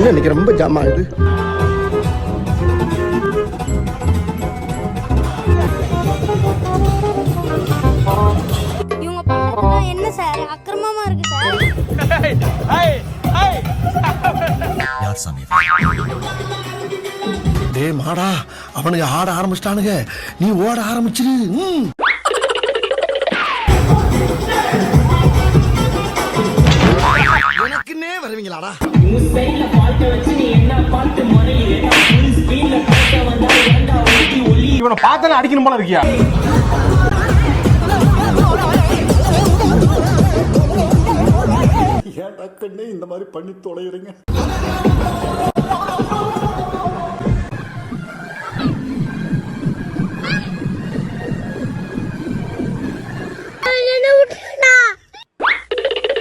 இன்னைக்கு ரொம்ப ஜாம் ஆகுது. இவங்க பண்றதெல்லாம் என்ன சார் அக்கிரமமா இருக்கு சார். யார் சாமி? டே மாடா, அவனுக்கு ஆட ஆரம்பிச்சிட்டானுங்க, நீ ஓட ஆரம்பிச்சிரு. எனக்குன்னே வருவீங்களாடா? இவனை பார்த்தாலும் அடிக்கணும் போல இருக்கியா? ஏன் டக்குன்னு இந்த மாதிரி பண்ணி தொலைகிறீங்க? என்ன விட்டு